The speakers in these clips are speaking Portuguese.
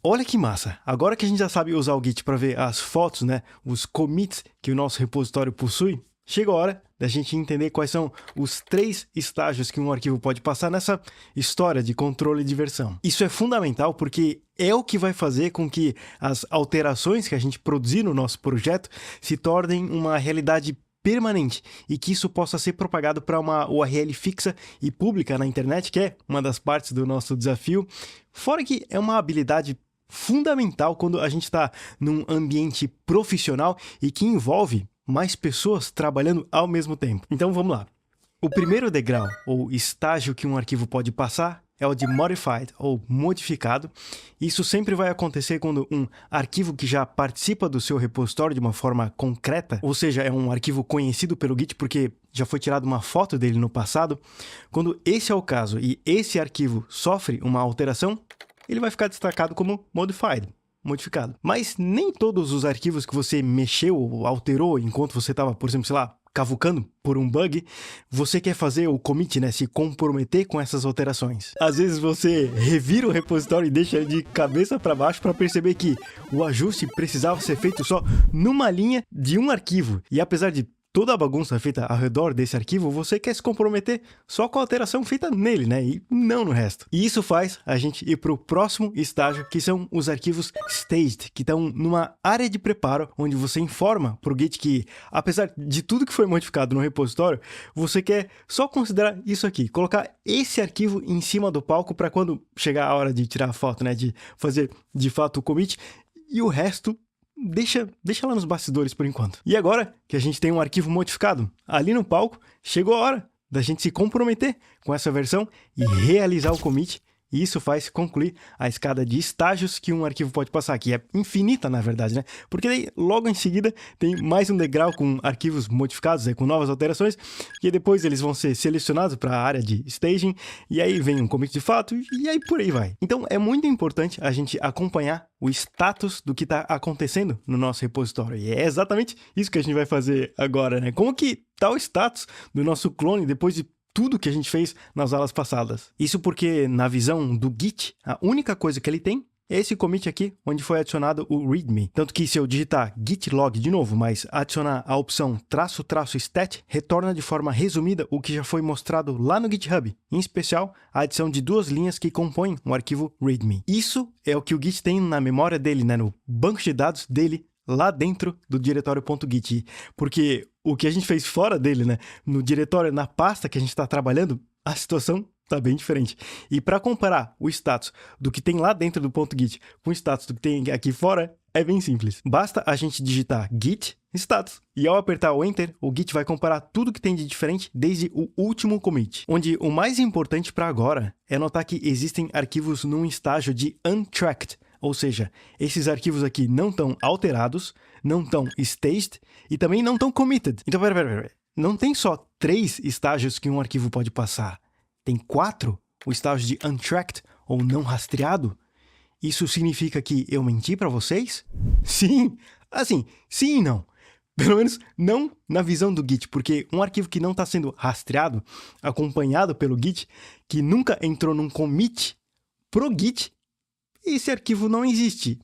olha que massa! Agora que a gente já sabe usar o Git para ver as fotos, né, os commits que o nosso repositório possui, chega a hora da gente entender quais são os 3 estágios que um arquivo pode passar nessa história de controle de versão. Isso é fundamental porque é o que vai fazer com que as alterações que a gente produzir no nosso projeto se tornem uma realidade permanente e que isso possa ser propagado para uma URL fixa e pública na internet, que é uma das partes do nosso desafio. Fora que é uma habilidade fundamental quando a gente está num ambiente profissional e que envolve mais pessoas trabalhando ao mesmo tempo. Então vamos lá. O primeiro degrau, ou estágio que um arquivo pode passar, é o de modified, ou modificado. Isso sempre vai acontecer quando um arquivo que já participa do seu repositório de uma forma concreta, ou seja, é um arquivo conhecido pelo Git porque já foi tirada uma foto dele no passado. Quando esse é o caso e esse arquivo sofre uma alteração, ele vai ficar destacado como modified. Modificado. Mas nem todos os arquivos que você mexeu ou alterou enquanto você estava, por exemplo, sei lá, cavucando por um bug, você quer fazer o commit, né, se comprometer com essas alterações. Às vezes você revira o repositório e deixa ele de cabeça para baixo para perceber que o ajuste precisava ser feito só numa linha de um arquivo. E apesar de toda a bagunça feita ao redor desse arquivo, você quer se comprometer só com a alteração feita nele, né? E não no resto. E isso faz a gente ir para o próximo estágio, que são os arquivos staged, que estão numa área de preparo, onde você informa para o Git que, apesar de tudo que foi modificado no repositório, você quer só considerar isso aqui, colocar esse arquivo em cima do palco para quando chegar a hora de tirar a foto, né? De fazer, de fato, o commit, e o resto deixa lá nos bastidores por enquanto. E agora que a gente tem um arquivo modificado ali no palco, chegou a hora da gente se comprometer com essa versão e realizar o commit. E isso faz concluir a escada de estágios que um arquivo pode passar, que é infinita, na verdade, né? Porque daí, logo em seguida, tem mais um degrau com arquivos modificados, com novas alterações, e depois eles vão ser selecionados para a área de staging, e aí vem um commit de fato, e aí por aí vai. Então, é muito importante a gente acompanhar o status do que está acontecendo no nosso repositório. E é exatamente isso que a gente vai fazer agora, né? Como que está o status do nosso clone depois de tudo que a gente fez nas aulas passadas. Isso porque, na visão do Git, a única coisa que ele tem é esse commit aqui, onde foi adicionado o readme. Tanto que se eu digitar git log de novo, mas adicionar a opção --stat, retorna de forma resumida o que já foi mostrado lá no GitHub. Em especial, a adição de 2 linhas que compõem o arquivo readme. Isso é o que o Git tem na memória dele, né, no banco de dados dele, lá dentro do diretório.git, porque o que a gente fez fora dele, né, no diretório, na pasta que a gente está trabalhando, a situação está bem diferente. E para comparar o status do que tem lá dentro do .git com o status do que tem aqui fora, é bem simples. Basta a gente digitar git status e ao apertar o enter, o Git vai comparar tudo que tem de diferente desde o último commit. Onde o mais importante para agora é notar que existem arquivos num estágio de untracked, ou seja, esses arquivos aqui não estão alterados, não estão staged e também não estão committed. Então, pera. Não tem só 3 estágios que um arquivo pode passar. Tem 4, o estágio de untracked ou não rastreado. Isso significa que eu menti para vocês? Sim, assim, sim e não. Pelo menos não na visão do Git, porque um arquivo que não está sendo rastreado, acompanhado pelo Git, que nunca entrou num commit pro Git, esse arquivo não existe.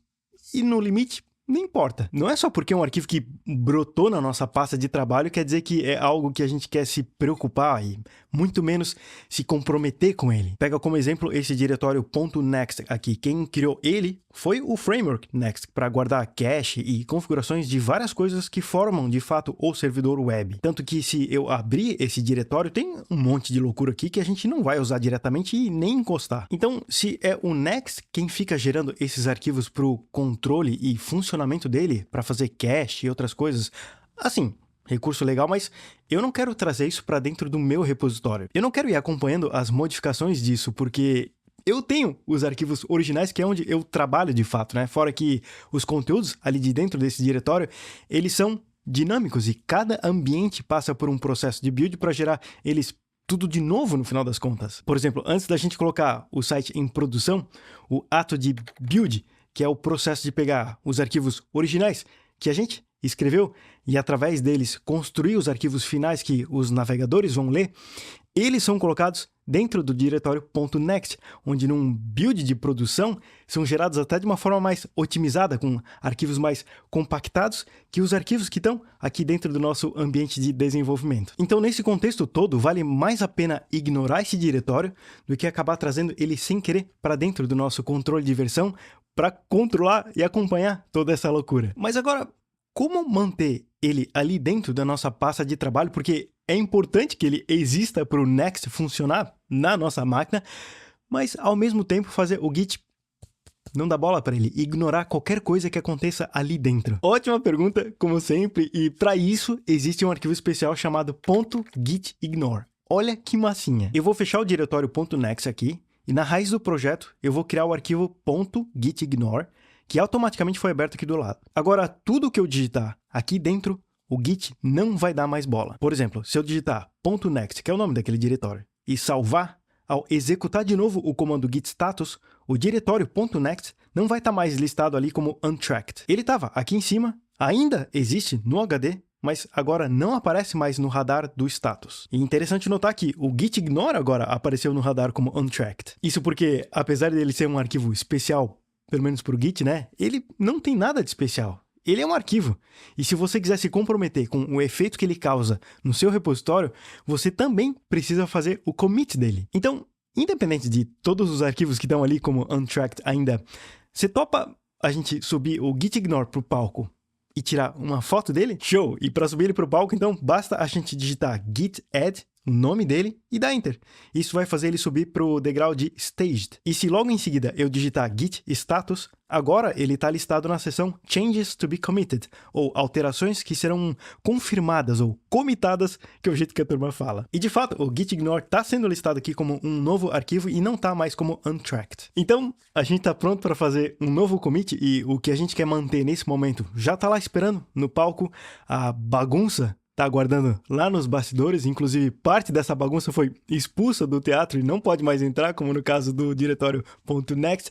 E no limite, não importa. Não é só porque é um arquivo que brotou na nossa pasta de trabalho quer dizer que é algo que a gente quer se preocupar e muito menos se comprometer com ele. Pega como exemplo esse diretório .next aqui. Quem criou ele foi o framework Next para guardar cache e configurações de várias coisas que formam de fato o servidor web. Tanto que se eu abrir esse diretório, tem um monte de loucura aqui que a gente não vai usar diretamente e nem encostar. Então, se é o Next quem fica gerando esses arquivos para o controle e funcionamento dele, para fazer cache e outras coisas, assim, recurso legal, mas eu não quero trazer isso para dentro do meu repositório. Eu não quero ir acompanhando as modificações disso, porque eu tenho os arquivos originais, que é onde eu trabalho de fato, né? Fora que os conteúdos ali de dentro desse diretório, eles são dinâmicos e cada ambiente passa por um processo de build para gerar eles tudo de novo no final das contas. Por exemplo, antes da gente colocar o site em produção, o ato de build, que é o processo de pegar os arquivos originais que a gente escreveu e através deles construir os arquivos finais que os navegadores vão ler, eles são colocados dentro do diretório .next, onde num build de produção são gerados até de uma forma mais otimizada, com arquivos mais compactados que os arquivos que estão aqui dentro do nosso ambiente de desenvolvimento. Então, nesse contexto todo, vale mais a pena ignorar esse diretório do que acabar trazendo ele sem querer para dentro do nosso controle de versão para controlar e acompanhar toda essa loucura. Mas agora, como manter ele ali dentro da nossa pasta de trabalho? Porque é importante que ele exista para o Next funcionar na nossa máquina, mas ao mesmo tempo fazer o Git não dar bola para ele, ignorar qualquer coisa que aconteça ali dentro. Ótima pergunta, como sempre, e para isso existe um arquivo especial chamado .gitignore. Olha que massinha. Eu vou fechar o diretório .next aqui, e na raiz do projeto eu vou criar o arquivo .gitignore, que automaticamente foi aberto aqui do lado. Agora, tudo que eu digitar aqui dentro, o Git não vai dar mais bola. Por exemplo, se eu digitar .next, que é o nome daquele diretório, e salvar, ao executar de novo o comando git status, o diretório .next não vai estar mais listado ali como untracked. Ele estava aqui em cima, ainda existe no HD, mas agora não aparece mais no radar do status. E interessante notar que o gitignore agora apareceu no radar como untracked. Isso porque, apesar dele ser um arquivo especial, pelo menos para o Git, né? Ele não tem nada de especial. Ele é um arquivo. E se você quiser se comprometer com o efeito que ele causa no seu repositório, você também precisa fazer o commit dele. Então, independente de todos os arquivos que estão ali como untracked ainda, você topa a gente subir o gitignore para o palco e tirar uma foto dele? Show! E para subir ele para o palco, então, basta a gente digitar git add, o nome dele, e dar Enter. Isso vai fazer ele subir para o degrau de Staged. E se logo em seguida eu digitar git status, agora ele está listado na seção Changes to be committed, ou alterações que serão confirmadas ou comitadas, que é o jeito que a turma fala. E de fato, o gitignore está sendo listado aqui como um novo arquivo e não está mais como untracked. Então, a gente está pronto para fazer um novo commit e o que a gente quer manter nesse momento já está lá esperando no palco. A bagunça tá aguardando lá nos bastidores, inclusive parte dessa bagunça foi expulsa do teatro e não pode mais entrar, como no caso do diretório .next,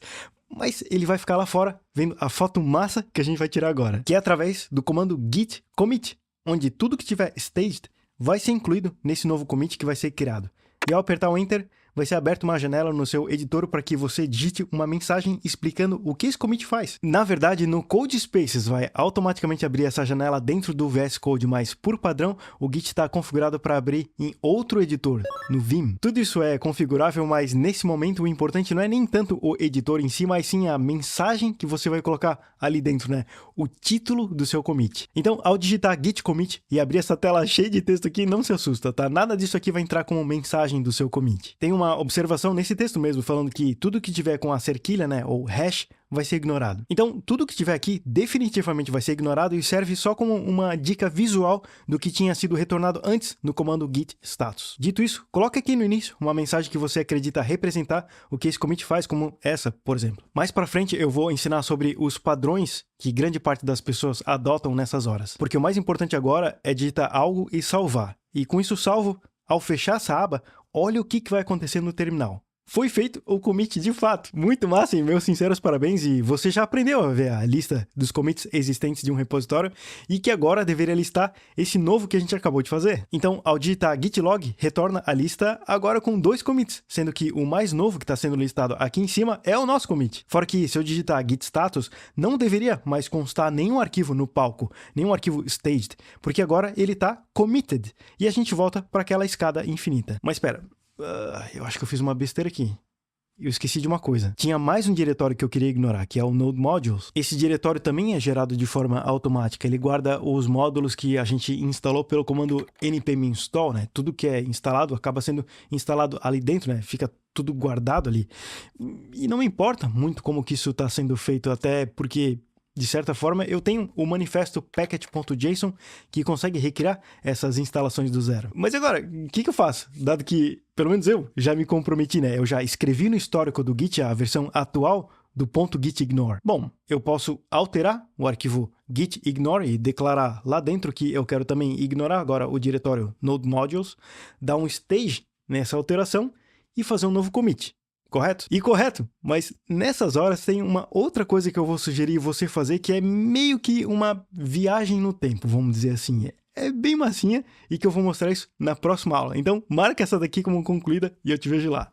mas ele vai ficar lá fora vendo a foto massa que a gente vai tirar agora, que é através do comando git commit, onde tudo que tiver staged vai ser incluído nesse novo commit que vai ser criado. E ao apertar o Enter, vai ser aberta uma janela no seu editor para que você digite uma mensagem explicando o que esse commit faz. Na verdade, no CodeSpaces vai automaticamente abrir essa janela dentro do VS Code, mas por padrão, o Git está configurado para abrir em outro editor, no Vim. Tudo isso é configurável, mas nesse momento o importante não é nem tanto o editor em si, mas sim a mensagem que você vai colocar ali dentro, né? O título do seu commit. Então, ao digitar git commit e abrir essa tela cheia de texto aqui, não se assusta, tá? Nada disso aqui vai entrar como mensagem do seu commit. Tem uma observação nesse texto mesmo, falando que tudo que tiver com a cerquilha, né, ou hash, vai ser ignorado. Então, tudo que tiver aqui definitivamente vai ser ignorado e serve só como uma dica visual do que tinha sido retornado antes no comando git status. Dito isso, coloque aqui no início uma mensagem que você acredita representar o que esse commit faz, como essa, por exemplo. Mais para frente eu vou ensinar sobre os padrões que grande parte das pessoas adotam nessas horas, porque o mais importante agora é digitar algo e salvar. E com isso salvo, ao fechar essa aba, olha o que vai acontecer no terminal. Foi feito o commit de fato. Muito massa, e meus sinceros parabéns. E você já aprendeu a ver a lista dos commits existentes de um repositório e que agora deveria listar esse novo que a gente acabou de fazer. Então, ao digitar git log, retorna a lista agora com 2 commits, sendo que o mais novo que está sendo listado aqui em cima é o nosso commit. Fora que, se eu digitar git status, não deveria mais constar nenhum arquivo no palco, nenhum arquivo staged, porque agora ele está committed. E a gente volta para aquela escada infinita. Mas espera, eu acho que eu fiz uma besteira aqui. Eu esqueci de uma coisa. Tinha mais um diretório que eu queria ignorar, que é o Node Modules. Esse diretório também é gerado de forma automática. Ele guarda os módulos que a gente instalou pelo comando npm install, né? Tudo que é instalado acaba sendo instalado ali dentro, né? Fica tudo guardado ali. E não me importa muito como que isso está sendo feito, até porque, de certa forma, eu tenho o manifesto package.json que consegue recriar essas instalações do zero. Mas agora, o que eu faço? Dado que, pelo menos eu, já me comprometi, né? Eu já escrevi no histórico do Git a versão atual do .gitignore. Bom, eu posso alterar o arquivo gitignore e declarar lá dentro que eu quero também ignorar agora o diretório node modules, dar um stage nessa alteração e fazer um novo commit. correto? E correto, mas nessas horas tem uma outra coisa que eu vou sugerir você fazer que é meio que uma viagem no tempo, vamos dizer assim. É bem massinha e que eu vou mostrar isso na próxima aula. Então, marca essa daqui como concluída e eu te vejo lá.